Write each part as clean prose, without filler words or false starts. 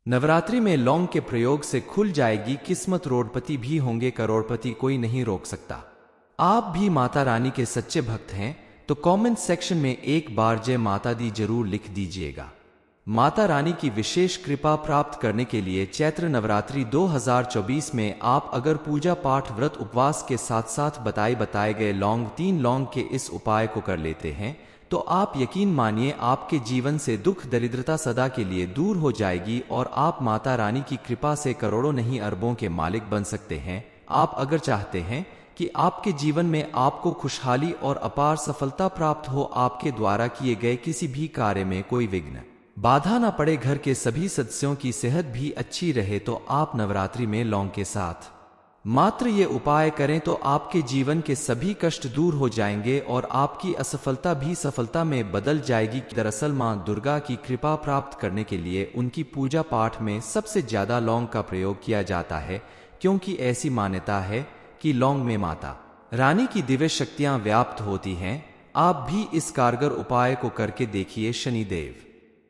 नवरात्रि में लौंग के प्रयोग से खुल जाएगी किस्मत, रोडपति भी होंगे करोड़पति, कोई नहीं रोक सकता। आप भी माता रानी के सच्चे भक्त हैं तो कमेंट सेक्शन में एक बार जय माता दी जरूर लिख दीजिएगा। माता रानी की विशेष कृपा प्राप्त करने के लिए चैत्र नवरात्रि 2024 में आप अगर पूजा पाठ, व्रत, उपवास के साथ साथ बताए गए तीन लौंग के इस उपाय को कर लेते हैं तो आप यकीन मानिए आपके जीवन से दुख दरिद्रता सदा के लिए दूर हो जाएगी और आप माता रानी की कृपा से करोड़ों नहीं अरबों के मालिक बन सकते हैं। आप अगर चाहते हैं कि आपके जीवन में आपको खुशहाली और अपार सफलता प्राप्त हो, आपके द्वारा किए गए किसी भी कार्य में कोई विघ्न बाधा ना पड़े, घर के सभी सदस्यों की सेहत भी अच्छी रहे, तो आप नवरात्रि में लौंग के साथ मात्र ये उपाय करें तो आपके जीवन के सभी कष्ट दूर हो जाएंगे और आपकी असफलता भी सफलता में बदल जाएगी। दरअसल मां दुर्गा की कृपा प्राप्त करने के लिए उनकी पूजा पाठ में सबसे ज्यादा लौंग का प्रयोग किया जाता है, क्योंकि ऐसी मान्यता है कि लौंग में माता रानी की दिव्य शक्तियां व्याप्त होती हैं। आप भी इस कारगर उपाय को करके देखिए, शनिदेव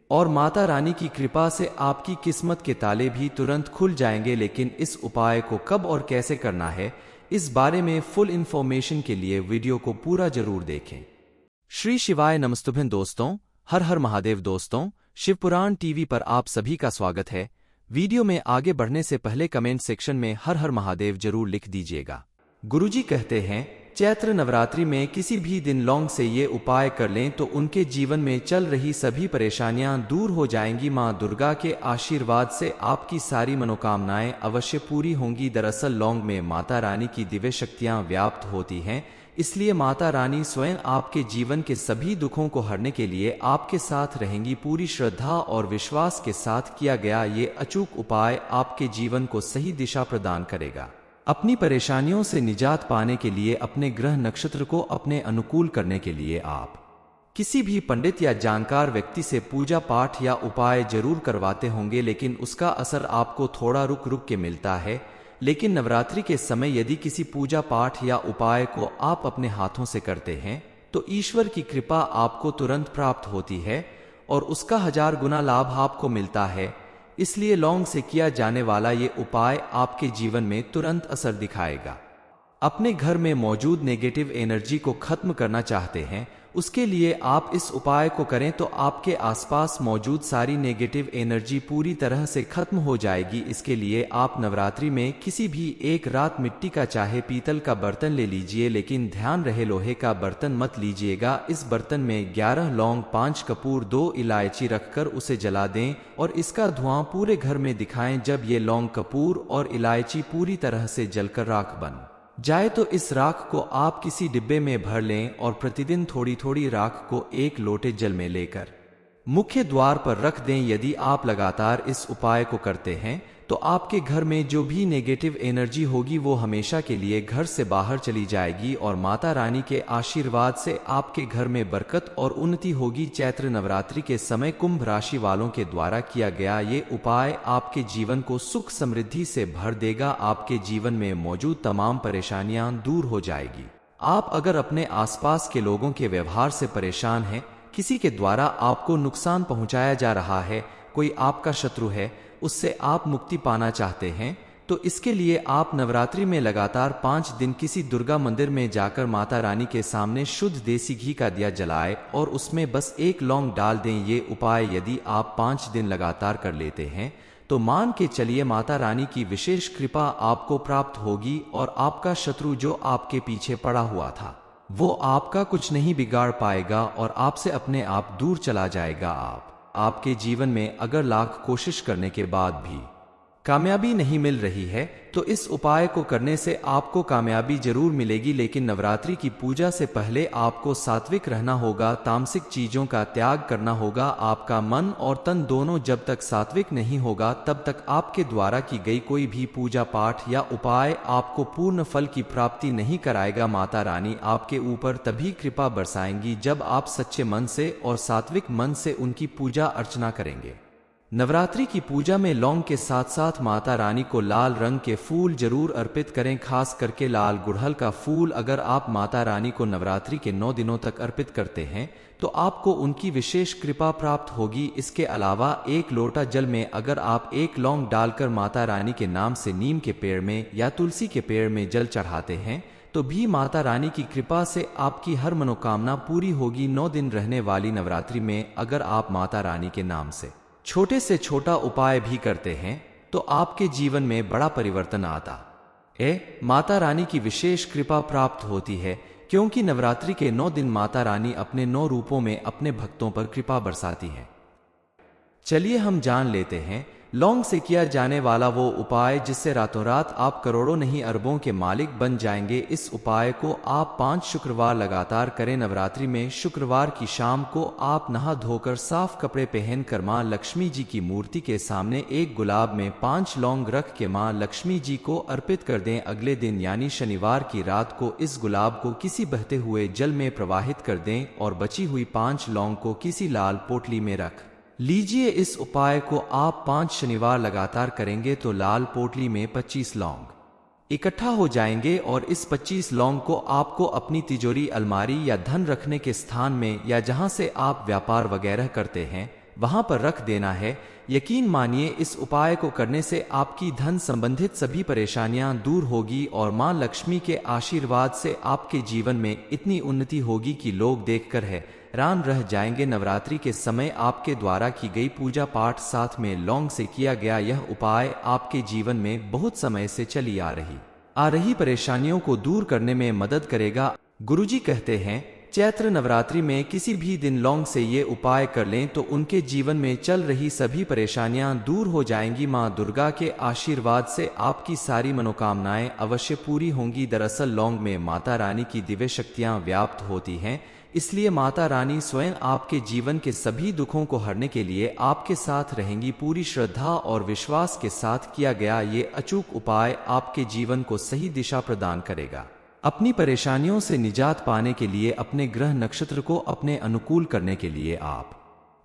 और माता रानी की कृपा से आपकी किस्मत के ताले भी तुरंत खुल जाएंगे। लेकिन इस उपाय को कब और कैसे करना है, इस बारे में फुल इंफॉर्मेशन के लिए वीडियो को पूरा जरूर देखें। श्री शिवाय नमस्तुभ्यं दोस्तों, हर हर महादेव दोस्तों, शिवपुराण टीवी पर आप सभी का स्वागत है। वीडियो में आगे बढ़ने से पहले कमेंट सेक्शन में हर हर महादेव जरूर लिख दीजिएगा। गुरुजी कहते हैं चैत्र नवरात्रि में किसी भी दिन लौंग से ये उपाय कर लें तो उनके जीवन में चल रही सभी परेशानियां दूर हो जाएंगी। मां दुर्गा के आशीर्वाद से आपकी सारी मनोकामनाएं अवश्य पूरी होंगी। दरअसल लौंग में माता रानी की दिव्य शक्तियां व्याप्त होती हैं, इसलिए माता रानी स्वयं आपके जीवन के सभी दुखों को हरने के लिए आपके साथ रहेंगी। पूरी श्रद्धा और विश्वास के साथ किया गया ये अचूक उपाय आपके जीवन को सही दिशा प्रदान करेगा। अपनी परेशानियों से निजात पाने के लिए, अपने ग्रह नक्षत्र को अपने अनुकूल करने के लिए आप किसी भी पंडित या जानकार व्यक्ति से पूजा पाठ या उपाय जरूर करवाते होंगे, लेकिन उसका असर आपको थोड़ा रुक रुक के मिलता है। लेकिन नवरात्रि के समय यदि किसी पूजा पाठ या उपाय को आप अपने हाथों से करते हैं तो ईश्वर की कृपा आपको तुरंत प्राप्त होती है और उसका 1000 गुना लाभ आपको मिलता है। इसलिए लौंग से किया जाने वाला ये उपाय आपके जीवन में तुरंत असर दिखाएगा। अपने घर में मौजूद नेगेटिव एनर्जी को खत्म करना चाहते हैं, उसके लिए आप इस उपाय को करें तो आपके आसपास मौजूद सारी नेगेटिव एनर्जी पूरी तरह से खत्म हो जाएगी। इसके लिए आप नवरात्रि में किसी भी एक रात मिट्टी का चाहे पीतल का बर्तन ले लीजिए, लेकिन ध्यान रहे लोहे का बर्तन मत लीजिएगा। इस बर्तन में 11 लौंग, 5 कपूर, 2 इलायची रखकर उसे जला दें और इसका धुआं पूरे घर में दिखाएं। जब ये लौंग, कपूर और इलायची पूरी तरह से जलकर राख बन जाए तो इस राख को आप किसी डिब्बे में भर लें और प्रतिदिन थोड़ी थोड़ी राख को एक लोटे जल में लेकर मुख्य द्वार पर रख दें। यदि आप लगातार इस उपाय को करते हैं तो आपके घर में जो भी नेगेटिव एनर्जी होगी वो हमेशा के लिए घर से बाहर चली जाएगी और माता रानी के आशीर्वाद से आपके घर में बरकत और उन्नति होगी। चैत्र नवरात्रि के समय कुंभ राशि वालों के द्वारा किया गया ये उपाय आपके जीवन को सुख समृद्धि से भर देगा। आपके जीवन में मौजूद तमाम परेशानियां दूर हो जाएगी। आप अगर अपने आसपास के लोगों के व्यवहार से परेशान हैं, किसी के द्वारा आपको नुकसान पहुंचाया जा रहा है, कोई आपका शत्रु है, उससे आप मुक्ति पाना चाहते हैं, तो इसके लिए आप नवरात्रि में लगातार 5 दिन किसी दुर्गा मंदिर में जाकर माता रानी के सामने शुद्ध देसी घी का दिया जलाएं और उसमें बस 1 लौंग डाल दें। ये उपाय यदि आप 5 दिन लगातार कर लेते हैं तो मान के चलिए माता रानी की विशेष कृपा आपको प्राप्त होगी और आपका शत्रु जो आपके पीछे पड़ा हुआ था वो आपका कुछ नहीं बिगाड़ पाएगा और आपसे अपने आप दूर चला जाएगा। आपके जीवन में अगर लाख कोशिश करने के बाद भी कामयाबी नहीं मिल रही है तो इस उपाय को करने से आपको कामयाबी जरूर मिलेगी। लेकिन नवरात्रि की पूजा से पहले आपको सात्विक रहना होगा, तामसिक चीजों का त्याग करना होगा। आपका मन और तन दोनों जब तक सात्विक नहीं होगा तब तक आपके द्वारा की गई कोई भी पूजा पाठ या उपाय आपको पूर्ण फल की प्राप्ति नहीं कराएगा। माता रानी आपके ऊपर तभी कृपा बरसाएंगी जब आप सच्चे मन से और सात्विक मन से उनकी पूजा अर्चना करेंगे। नवरात्रि की पूजा में लौंग के साथ साथ माता रानी को लाल रंग के फूल जरूर अर्पित करें, खास करके लाल गुड़हल का फूल। अगर आप माता रानी को नवरात्रि के 9 दिनों तक अर्पित करते हैं तो आपको उनकी विशेष कृपा प्राप्त होगी। इसके अलावा एक लोटा जल में अगर आप एक लौंग डालकर माता रानी के नाम से नीम के पेड़ में या तुलसी के पेड़ में जल चढ़ाते हैं तो भी माता रानी की कृपा से आपकी हर मनोकामना पूरी होगी। 9 दिन रहने वाली नवरात्रि में अगर आप माता रानी के नाम से छोटा उपाय भी करते हैं तो आपके जीवन में बड़ा परिवर्तन आता माता रानी की विशेष कृपा प्राप्त होती है, क्योंकि नवरात्रि के 9 दिन माता रानी अपने 9 रूपों में अपने भक्तों पर कृपा बरसाती है। चलिए हम जान लेते हैं लौंग से किया जाने वाला वो उपाय जिससे रातों रात आप करोड़ों नहीं अरबों के मालिक बन जाएंगे। इस उपाय को आप 5 शुक्रवार लगातार करें। नवरात्रि में शुक्रवार की शाम को आप नहा धोकर साफ कपड़े पहनकर मां लक्ष्मी जी की मूर्ति के सामने एक गुलाब में 5 लौंग रख के मां लक्ष्मी जी को अर्पित कर दें। अगले दिन यानी शनिवार की रात को इस गुलाब को किसी बहते हुए जल में प्रवाहित कर दें और बची हुई 5 लौंग को किसी लाल पोटली में रख लीजिए। इस उपाय को आप 5 शनिवार लगातार करेंगे तो लाल पोटली में 25 लौंग इकट्ठा हो जाएंगे और इस 25 लौंग को आपको अपनी तिजोरी, अलमारी या धन रखने के स्थान में या जहां से आप व्यापार वगैरह करते हैं वहां पर रख देना है। यकीन मानिए इस उपाय को करने से आपकी धन संबंधित सभी परेशानियां दूर होगी और मां लक्ष्मी के आशीर्वाद से आपके जीवन में इतनी उन्नति होगी कि लोग देखकर हैरान रह जाएंगे। नवरात्रि के समय आपके द्वारा की गई पूजा पाठ साथ में लौंग से किया गया यह उपाय आपके जीवन में बहुत समय से चली आ रही परेशानियों को दूर करने में मदद करेगा। गुरुजी कहते हैं चैत्र नवरात्रि में किसी भी दिन लौंग से ये उपाय कर लें तो उनके जीवन में चल रही सभी परेशानियां दूर हो जाएंगी। मां दुर्गा के आशीर्वाद से आपकी सारी मनोकामनाएं अवश्य पूरी होंगी। दरअसल लौंग में माता रानी की दिव्य शक्तियां व्याप्त होती हैं, इसलिए माता रानी स्वयं आपके जीवन के सभी दुखों को हरने के लिए आपके साथ रहेंगी। पूरी श्रद्धा और विश्वास के साथ किया गया ये अचूक उपाय आपके जीवन को सही दिशा प्रदान करेगा। अपनी परेशानियों से निजात पाने के लिए, अपने ग्रह नक्षत्र को अपने अनुकूल करने के लिए आप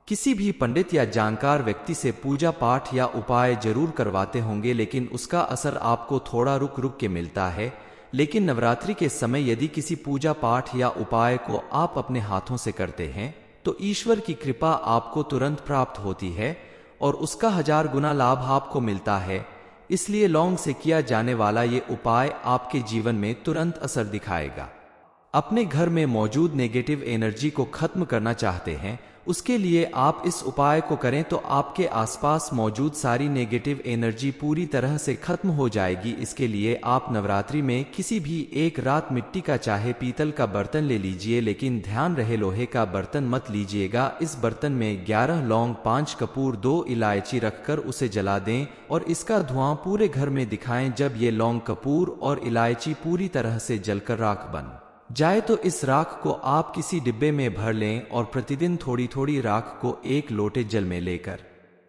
किसी भी पंडित या जानकार व्यक्ति से पूजा पाठ या उपाय जरूर करवाते होंगे, लेकिन उसका असर आपको थोड़ा रुक रुक के मिलता है। लेकिन नवरात्रि के समय यदि किसी पूजा पाठ या उपाय को आप अपने हाथों से करते हैं तो ईश्वर की कृपा आपको तुरंत प्राप्त होती है और उसका 1000 गुना लाभ आपको मिलता है। इसलिए लौंग से किया जाने वाला ये उपाय आपके जीवन में तुरंत असर दिखाएगा। अपने घर में मौजूद नेगेटिव एनर्जी को खत्म करना चाहते हैं, उसके लिए आप इस उपाय को करें तो आपके आसपास मौजूद सारी नेगेटिव एनर्जी पूरी तरह से खत्म हो जाएगी। इसके लिए आप नवरात्रि में किसी भी एक रात मिट्टी का चाहे पीतल का बर्तन ले लीजिए, लेकिन ध्यान रहे लोहे का बर्तन मत लीजिएगा। इस बर्तन में 11 लौंग, 5 कपूर, 2 इलायची रखकर उसे जला दें और इसका धुआं पूरे घर में दिखाएं। जब ये लौंग, कपूर और इलायची पूरी तरह से जलकर राख बन जाए तो इस राख को आप किसी डिब्बे में भर लें और प्रतिदिन थोड़ी थोड़ी राख को एक लोटे जल में लेकर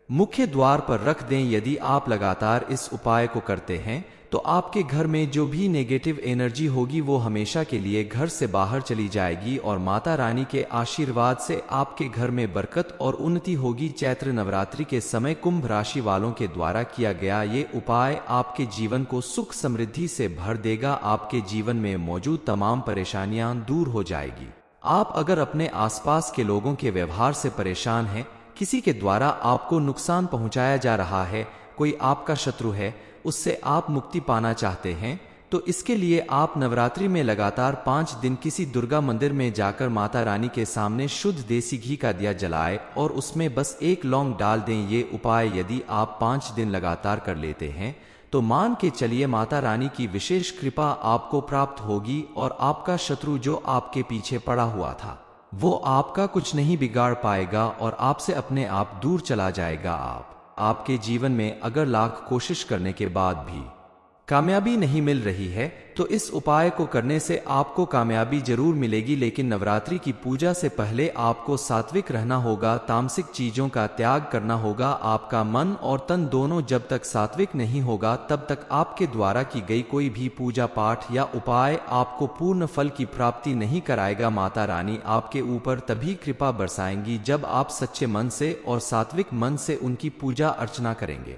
मुख्य द्वार पर रख दें। यदि आप लगातार इस उपाय को करते हैं तो आपके घर में जो भी नेगेटिव एनर्जी होगी वो हमेशा के लिए घर से बाहर चली जाएगी और माता रानी के आशीर्वाद से आपके घर में बरकत और उन्नति होगी। चैत्र नवरात्रि के समय कुंभ राशि वालों के द्वारा किया गया ये उपाय आपके जीवन को सुख समृद्धि से भर देगा। आपके जीवन में मौजूद तमाम परेशानियां दूर हो जाएगी। आप अगर अपने आसपास के लोगों के व्यवहार से परेशान हैं, किसी के द्वारा आपको नुकसान पहुंचाया जा रहा है, कोई आपका शत्रु है, उससे आप मुक्ति पाना चाहते हैं, तो इसके लिए आप नवरात्रि में लगातार 5 दिन किसी दुर्गा मंदिर में जाकर माता रानी के सामने शुद्ध देसी घी का दिया जलाएं और उसमें बस 1 लौंग डाल दें। ये उपाय यदि आप 5 दिन लगातार कर लेते हैं तो मान के चलिए माता रानी की विशेष कृपा आपको प्राप्त होगी और आपका शत्रु जो आपके पीछे पड़ा हुआ था वो आपका कुछ नहीं बिगाड़ पाएगा और आपसे अपने आप दूर चला जाएगा। आपके जीवन में अगर लाख कोशिश करने के बाद भी कामयाबी नहीं मिल रही है तो इस उपाय को करने से आपको कामयाबी जरूर मिलेगी, लेकिन नवरात्रि की पूजा से पहले आपको सात्विक रहना होगा, तामसिक चीजों का त्याग करना होगा। आपका मन और तन दोनों जब तक सात्विक नहीं होगा तब तक आपके द्वारा की गई कोई भी पूजा पाठ या उपाय आपको पूर्ण फल की प्राप्ति नहीं कराएगा। माता रानी आपके ऊपर तभी कृपा बरसाएंगी जब आप सच्चे मन से और सात्विक मन से उनकी पूजा अर्चना करेंगे।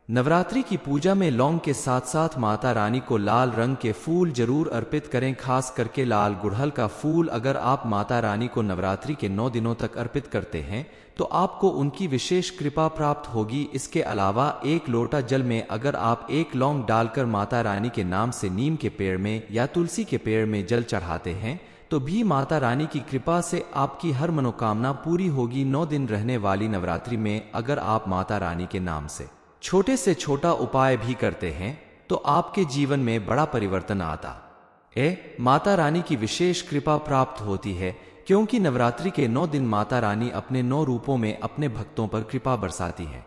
नवरात्रि की पूजा में लौंग के साथ साथ माता रानी को लाल रंग के फूल जरूर अर्पित करें, खास करके लाल गुड़हल का फूल। अगर आप माता रानी को नवरात्रि के 9 दिनों तक अर्पित करते हैं तो आपको उनकी विशेष कृपा प्राप्त होगी। इसके अलावा एक लोटा जल में अगर आप एक लौंग डालकर माता रानी के नाम से नीम के पेड़ में या तुलसी के पेड़ में जल चढ़ाते हैं तो भी माता रानी की कृपा से आपकी हर मनोकामना पूरी होगी। 9 दिन रहने वाली नवरात्रि में अगर आप माता रानी के नाम से छोटा उपाय भी करते हैं तो आपके जीवन में बड़ा परिवर्तन आता माता रानी की विशेष कृपा प्राप्त होती है, क्योंकि नवरात्रि के 9 दिन माता रानी अपने 9 रूपों में अपने भक्तों पर कृपा बरसाती है।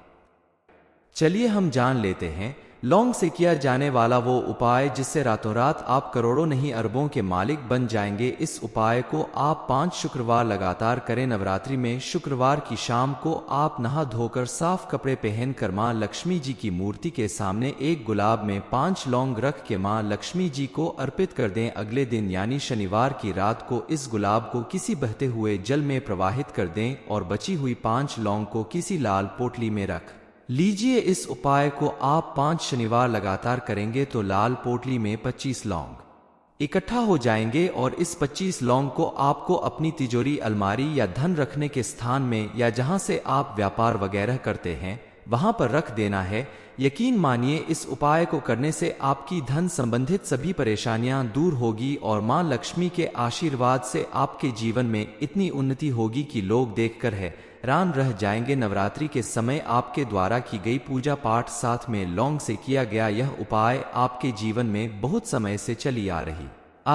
चलिए हम जान लेते हैं लौंग से किया जाने वाला वो उपाय जिससे रातों रात आप करोड़ों नहीं अरबों के मालिक बन जाएंगे। इस उपाय को आप 5 शुक्रवार लगातार करें। नवरात्रि में शुक्रवार की शाम को आप नहा धोकर साफ कपड़े पहनकर मां लक्ष्मी जी की मूर्ति के सामने एक गुलाब में 5 लौंग रख के मां लक्ष्मी जी को अर्पित कर दें। अगले दिन यानी शनिवार की रात को इस गुलाब को किसी बहते हुए जल में प्रवाहित कर दें और बची हुई 5 लौंग को किसी लाल पोटली में रख लीजिए। इस उपाय को आप 5 शनिवार लगातार करेंगे तो लाल पोटली में 25 लौंग इकट्ठा हो जाएंगे और इस 25 लौंग को आपको अपनी तिजोरी, अलमारी या धन रखने के स्थान में या जहां से आप व्यापार वगैरह करते हैं वहां पर रख देना है। यकीन मानिए इस उपाय को करने से आपकी धन संबंधित सभी परेशानियां दूर होगी और मां लक्ष्मी के आशीर्वाद से आपके जीवन में इतनी उन्नति होगी कि लोग देखकर हैरान रह जाएंगे। नवरात्रि के समय आपके द्वारा की गई पूजा पाठ साथ में लौंग से किया गया यह उपाय आपके जीवन में बहुत समय से चली आ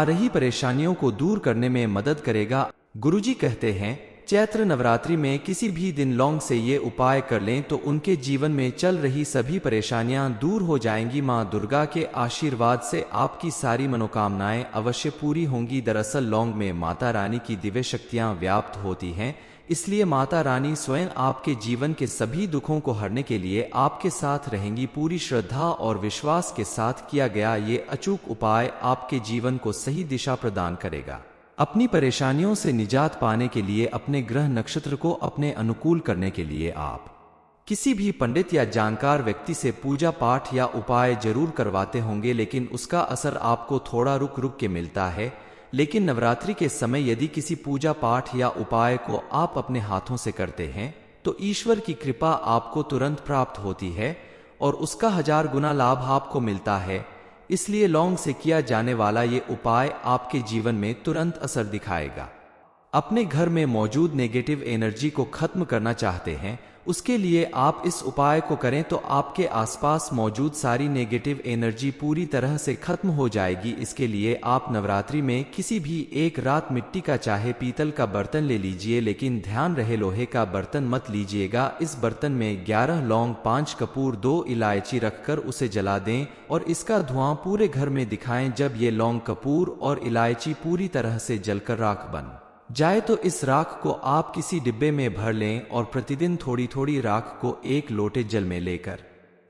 रही परेशानियों को दूर करने में मदद करेगा। गुरुजी कहते हैं चैत्र नवरात्रि में किसी भी दिन लौंग से ये उपाय कर लें तो उनके जीवन में चल रही सभी परेशानियां दूर हो जाएंगी। मां दुर्गा के आशीर्वाद से आपकी सारी मनोकामनाएं अवश्य पूरी होंगी। दरअसल लौंग में माता रानी की दिव्य शक्तियां व्याप्त होती हैं, इसलिए माता रानी स्वयं आपके जीवन के सभी दुखों को हरने के लिए आपके साथ रहेंगी। पूरी श्रद्धा और विश्वास के साथ किया गया ये अचूक उपाय आपके जीवन को सही दिशा प्रदान करेगा। अपनी परेशानियों से निजात पाने के लिए, अपने ग्रह नक्षत्र को अपने अनुकूल करने के लिए आप किसी भी पंडित या जानकार व्यक्ति से पूजा पाठ या उपाय जरूर करवाते होंगे, लेकिन उसका असर आपको थोड़ा रुक रुक के मिलता है। लेकिन नवरात्रि के समय यदि किसी पूजा पाठ या उपाय को आप अपने हाथों से करते हैं तो ईश्वर की कृपा आपको तुरंत प्राप्त होती है और उसका 1000 गुना लाभ आपको मिलता है। इसलिए लौंग से किया जाने वाला ये उपाय आपके जीवन में तुरंत असर दिखाएगा। अपने घर में मौजूद नेगेटिव एनर्जी को खत्म करना चाहते हैं, उसके लिए आप इस उपाय को करें तो आपके आसपास मौजूद सारी नेगेटिव एनर्जी पूरी तरह से खत्म हो जाएगी। इसके लिए आप नवरात्रि में किसी भी एक रात मिट्टी का चाहे पीतल का बर्तन ले लीजिए, लेकिन ध्यान रहे लोहे का बर्तन मत लीजिएगा। इस बर्तन में 11 लौंग, 5 कपूर, 2 इलायची रखकर उसे जला दें और इसका धुआं पूरे घर में दिखाएं। जब ये लौंग, कपूर और इलायची पूरी तरह से जलकर राख बन जाए तो इस राख को आप किसी डिब्बे में भर लें और प्रतिदिन थोड़ी थोड़ी राख को एक लोटे जल में लेकर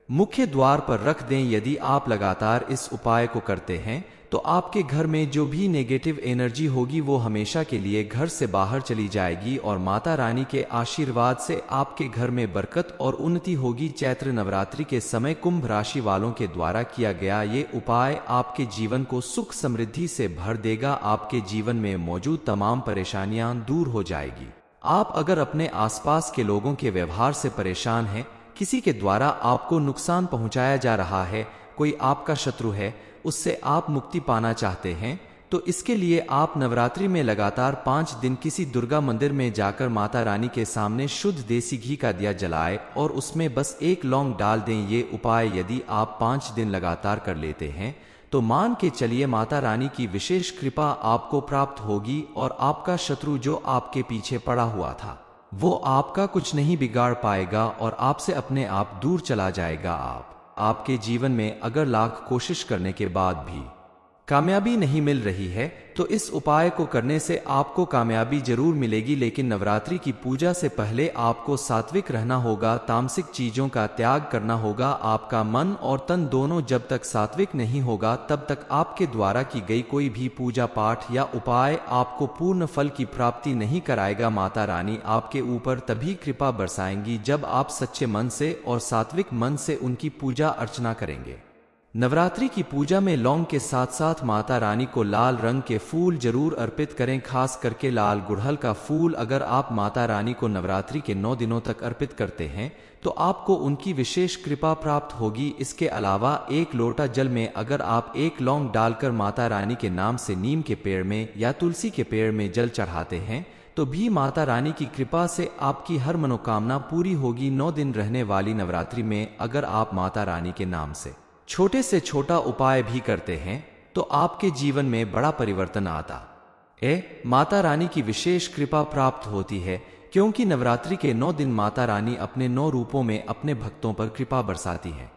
मुख्य द्वार पर रख दें। यदि आप लगातार इस उपाय को करते हैं तो आपके घर में जो भी नेगेटिव एनर्जी होगी वो हमेशा के लिए घर से बाहर चली जाएगी और माता रानी के आशीर्वाद से आपके घर में बरकत और उन्नति होगी। चैत्र नवरात्रि के समय कुंभ राशि वालों के द्वारा किया गया ये उपाय आपके जीवन को सुख समृद्धि से भर देगा। आपके जीवन में मौजूद तमाम परेशानियां दूर हो जाएगी। आप अगर अपने आसपास के लोगों के व्यवहार से परेशान हैं, किसी के द्वारा आपको नुकसान पहुंचाया जा रहा है, कोई आपका शत्रु है, उससे आप मुक्ति पाना चाहते हैं, तो इसके लिए आप नवरात्रि में लगातार 5 दिन किसी दुर्गा मंदिर में जाकर माता रानी के सामने शुद्ध देसी घी का दिया जलाएं और उसमें बस 1 लौंग डाल दें। ये उपाय यदि आप 5 दिन लगातार कर लेते हैं तो मान के चलिए माता रानी की विशेष कृपा आपको प्राप्त होगी और आपका शत्रु जो आपके पीछे पड़ा हुआ था वो आपका कुछ नहीं बिगाड़ पाएगा और आपसे अपने आप दूर चला जाएगा। आप आपके जीवन में अगर लाख कोशिश करने के बाद भी कामयाबी नहीं मिल रही है तो इस उपाय को करने से आपको कामयाबी जरूर मिलेगी, लेकिन नवरात्रि की पूजा से पहले आपको सात्विक रहना होगा, तामसिक चीजों का त्याग करना होगा। आपका मन और तन दोनों जब तक सात्विक नहीं होगा तब तक आपके द्वारा की गई कोई भी पूजा पाठ या उपाय आपको पूर्ण फल की प्राप्ति नहीं कराएगा। माता रानी आपके ऊपर तभी कृपा बरसाएंगी जब आप सच्चे मन से और सात्विक मन से उनकी पूजा अर्चना करेंगे। नवरात्रि की पूजा में लौंग के साथ साथ माता रानी को लाल रंग के फूल जरूर अर्पित करें, खास करके लाल गुड़हल का फूल। अगर आप माता रानी को नवरात्रि के 9 दिनों तक अर्पित करते हैं तो आपको उनकी विशेष कृपा प्राप्त होगी। इसके अलावा 1 लोटा जल में अगर आप 1 लौंग डालकर माता रानी के नाम से नीम के पेड़ में या तुलसी के पेड़ में जल चढ़ाते हैं तो भी माता रानी की कृपा से आपकी हर मनोकामना पूरी होगी। 9 दिन रहने वाली नवरात्रि में अगर आप माता रानी के नाम से छोटा उपाय भी करते हैं तो आपके जीवन में बड़ा परिवर्तन आता माता रानी की विशेष कृपा प्राप्त होती है, क्योंकि नवरात्रि के 9 दिन माता रानी अपने 9 रूपों में अपने भक्तों पर कृपा बरसाती है।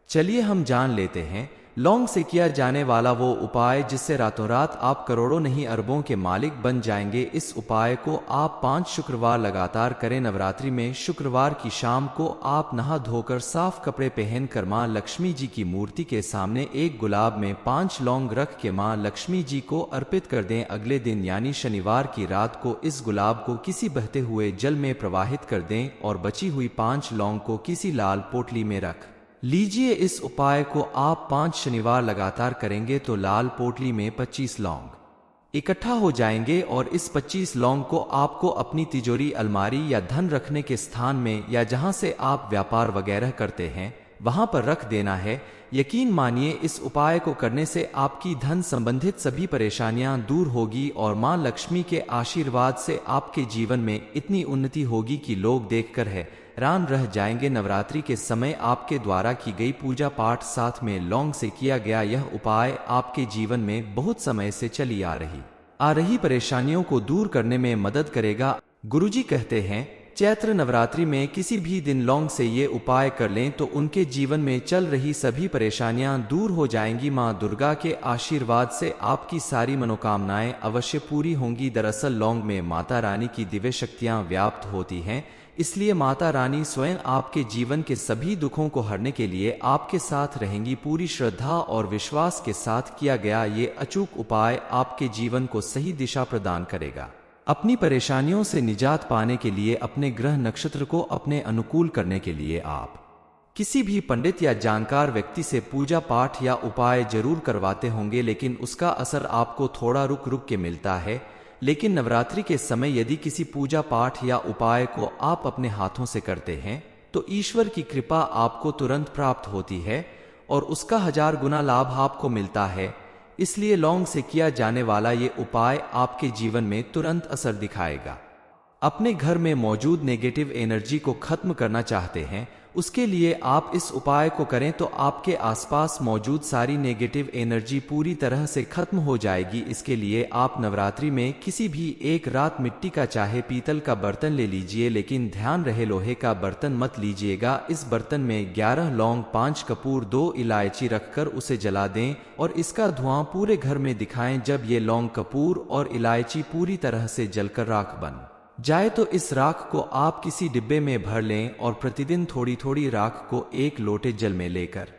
चलिए हम जान लेते हैं लौंग से किया जाने वाला वो उपाय जिससे रातों रात आप करोड़ों नहीं अरबों के मालिक बन जाएंगे। इस उपाय को आप 5 शुक्रवार लगातार करें। नवरात्रि में शुक्रवार की शाम को आप नहा धोकर साफ कपड़े पहनकर मां लक्ष्मी जी की मूर्ति के सामने एक गुलाब में 5 लौंग रख के मां लक्ष्मी जी को अर्पित कर दें। अगले दिन यानी शनिवार की रात को इस गुलाब को किसी बहते हुए जल में प्रवाहित कर दें और बची हुई 5 लौंग को किसी लाल पोटली में रख लीजिए। इस उपाय को आप 5 शनिवार लगातार करेंगे तो लाल पोटली में 25 लौंग इकट्ठा हो जाएंगे और इस 25 लौंग को आपको अपनी तिजोरी, अलमारी या धन रखने के स्थान में या जहां से आप व्यापार वगैरह करते हैं वहां पर रख देना है। यकीन मानिए इस उपाय को करने से आपकी धन संबंधित सभी परेशानियां दूर होगी और मां लक्ष्मी के आशीर्वाद से आपके जीवन में इतनी उन्नति होगी कि लोग देखकर हैरान रह जाएंगे। नवरात्रि के समय आपके द्वारा की गई पूजा पाठ साथ में लौंग से किया गया यह उपाय आपके जीवन में बहुत समय से चली आ रही परेशानियों को दूर करने में मदद करेगा। गुरुजी कहते हैं चैत्र नवरात्रि में किसी भी दिन लौंग से ये उपाय कर लें तो उनके जीवन में चल रही सभी परेशानियां दूर हो जाएंगी। मां दुर्गा के आशीर्वाद से आपकी सारी मनोकामनाएं अवश्य पूरी होंगी। दरअसल लौंग में माता रानी की दिव्य शक्तियां व्याप्त होती हैं, इसलिए माता रानी स्वयं आपके जीवन के सभी दुखों को हरने के लिए आपके साथ रहेंगी। पूरी श्रद्धा और विश्वास के साथ किया गया ये अचूक उपाय आपके जीवन को सही दिशा प्रदान करेगा। अपनी परेशानियों से निजात पाने के लिए अपने ग्रह नक्षत्र को अपने अनुकूल करने के लिए आप किसी भी पंडित या जानकार व्यक्ति से पूजा पाठ या उपाय जरूर करवाते होंगे, लेकिन उसका असर आपको थोड़ा रुक रुक के मिलता है। लेकिन नवरात्रि के समय यदि किसी पूजा पाठ या उपाय को आप अपने हाथों से करते हैं तो ईश्वर की कृपा आपको तुरंत प्राप्त होती है और उसका 1000 गुना लाभ आपको मिलता है। इसलिए लौंग से किया जाने वाला ये उपाय आपके जीवन में तुरंत असर दिखाएगा। अपने घर में मौजूद नेगेटिव एनर्जी को खत्म करना चाहते हैं, उसके लिए आप इस उपाय को करें तो आपके आसपास मौजूद सारी नेगेटिव एनर्जी पूरी तरह से खत्म हो जाएगी। इसके लिए आप नवरात्रि में किसी भी एक रात मिट्टी का चाहे पीतल का बर्तन ले लीजिए, लेकिन ध्यान रहे लोहे का बर्तन मत लीजिएगा। इस बर्तन में 11 लौंग, 5 कपूर, 2 इलायची रखकर उसे जला दें और इसका धुआं पूरे घर में दिखाएं। जब ये लौंग, कपूर और इलायची पूरी तरह से जलकर राख बन जाए तो इस राख को आप किसी डिब्बे में भर लें और प्रतिदिन थोड़ी थोड़ी राख को 1 लोटे जल में लेकर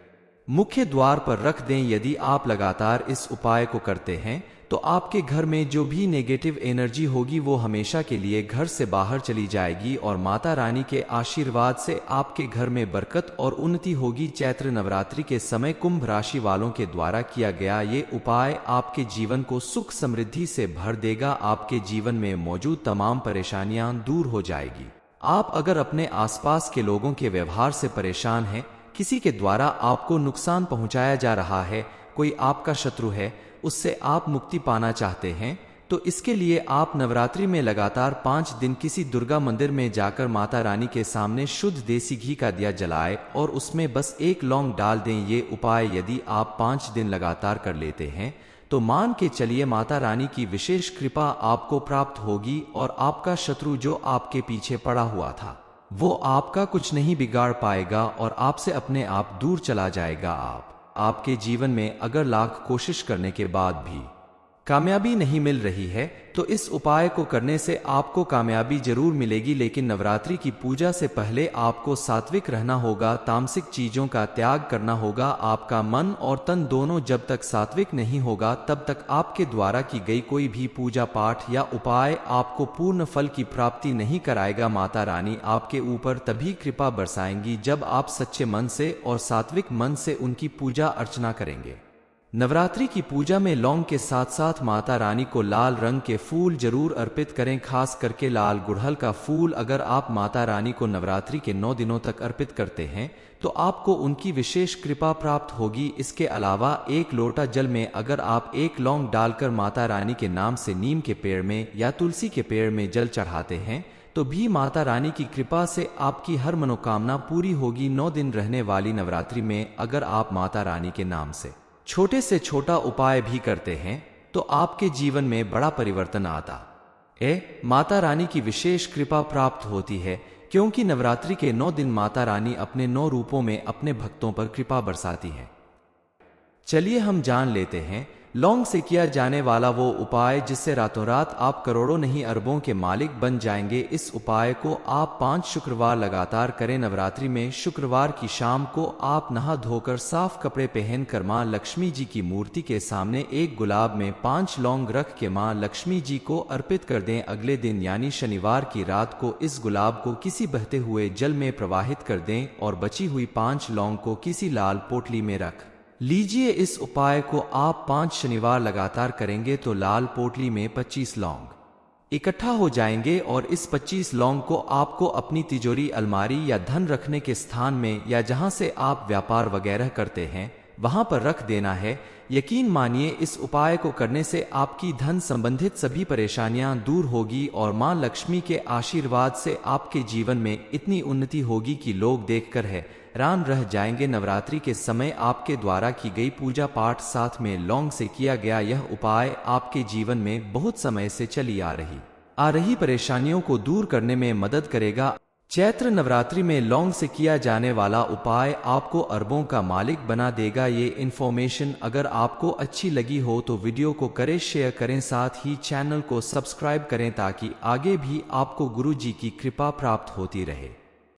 मुख्य द्वार पर रख दें। यदि आप लगातार इस उपाय को करते हैं तो आपके घर में जो भी नेगेटिव एनर्जी होगी वो हमेशा के लिए घर से बाहर चली जाएगी और माता रानी के आशीर्वाद से आपके घर में बरकत और उन्नति होगी। चैत्र नवरात्रि के समय कुंभ राशि वालों के द्वारा किया गया ये उपाय आपके जीवन को सुख समृद्धि से भर देगा। आपके जीवन में मौजूद तमाम परेशानियां दूर हो जाएगी। आप अगर अपने आसपास के लोगों के व्यवहार से परेशान हैं, किसी के द्वारा आपको नुकसान पहुंचाया जा रहा है, कोई आपका शत्रु है, उससे आप मुक्ति पाना चाहते हैं, तो इसके लिए आप नवरात्रि में लगातार 5 दिन किसी दुर्गा मंदिर में जाकर माता रानी के सामने शुद्ध देसी घी का दिया जलाएं और उसमें बस 1 लौंग डाल दें। ये उपाय यदि आप 5 दिन लगातार कर लेते हैं तो मान के चलिए माता रानी की विशेष कृपा आपको प्राप्त होगी और आपका शत्रु जो आपके पीछे पड़ा हुआ था वो आपका कुछ नहीं बिगाड़ पाएगा और आपसे अपने आप दूर चला जाएगा। आपके जीवन में अगर लाख कोशिश करने के बाद भी कामयाबी नहीं मिल रही है तो इस उपाय को करने से आपको कामयाबी जरूर मिलेगी, लेकिन नवरात्रि की पूजा से पहले आपको सात्विक रहना होगा, तामसिक चीजों का त्याग करना होगा। आपका मन और तन दोनों जब तक सात्विक नहीं होगा तब तक आपके द्वारा की गई कोई भी पूजा पाठ या उपाय आपको पूर्ण फल की प्राप्ति नहीं कराएगा। माता रानी आपके ऊपर तभी कृपा बरसाएंगी जब आप सच्चे मन से और सात्विक मन से उनकी पूजा अर्चना करेंगे। नवरात्रि की पूजा में लौंग के साथ साथ माता रानी को लाल रंग के फूल जरूर अर्पित करें, खास करके लाल गुड़हल का फूल। अगर आप माता रानी को नवरात्रि के 9 दिनों तक अर्पित करते हैं तो आपको उनकी विशेष कृपा प्राप्त होगी। इसके अलावा 1 लोटा जल में अगर आप 1 लौंग डालकर माता रानी के नाम से नीम के पेड़ में या तुलसी के पेड़ में जल चढ़ाते हैं तो भी माता रानी की कृपा से आपकी हर मनोकामना पूरी होगी। 9 दिन रहने वाली नवरात्रि में अगर आप माता रानी के नाम से छोटे से छोटा उपाय भी करते हैं तो आपके जीवन में बड़ा परिवर्तन आता माता रानी की विशेष कृपा प्राप्त होती है, क्योंकि नवरात्रि के 9 दिन माता रानी अपने 9 रूपों में अपने भक्तों पर कृपा बरसाती है। चलिए हम जान लेते हैं लौंग से किया जाने वाला वो उपाय जिससे रातों रात आप करोड़ों नहीं अरबों के मालिक बन जाएंगे। इस उपाय को आप 5 शुक्रवार लगातार करें। नवरात्रि में शुक्रवार की शाम को आप नहा धोकर साफ कपड़े पहनकर मां लक्ष्मी जी की मूर्ति के सामने 1 गुलाब में 5 लौंग रख के मां लक्ष्मी जी को अर्पित कर दें। अगले दिन यानी शनिवार की रात को इस गुलाब को किसी बहते हुए जल में प्रवाहित कर दें और बची हुई 5 लौंग को किसी लाल पोटली में रख लीजिए। इस उपाय को आप 5 शनिवार लगातार करेंगे तो लाल पोटली में 25 लौंग इकट्ठा हो जाएंगे और इस 25 लौंग को आपको अपनी तिजोरी, अलमारी या धन रखने के स्थान में या जहां से आप व्यापार वगैरह करते हैं वहां पर रख देना है। यकीन मानिए इस उपाय को करने से आपकी धन संबंधित सभी परेशानियां दूर होगी और मां लक्ष्मी के आशीर्वाद से आपके जीवन में इतनी उन्नति होगी कि लोग देखकर हैरान रह जाएंगे। नवरात्रि के समय आपके द्वारा की गई पूजा पाठ साथ में लौंग से किया गया यह उपाय आपके जीवन में बहुत समय से चली आ रही परेशानियों को दूर करने में मदद करेगा। चैत्र नवरात्रि में लौंग से किया जाने वाला उपाय आपको अरबों का मालिक बना देगा। ये इन्फॉर्मेशन अगर आपको अच्छी लगी हो तो वीडियो को करें शेयर करें, साथ ही चैनल को सब्सक्राइब करें ताकि आगे भी आपको गुरु जी की कृपा प्राप्त होती रहे।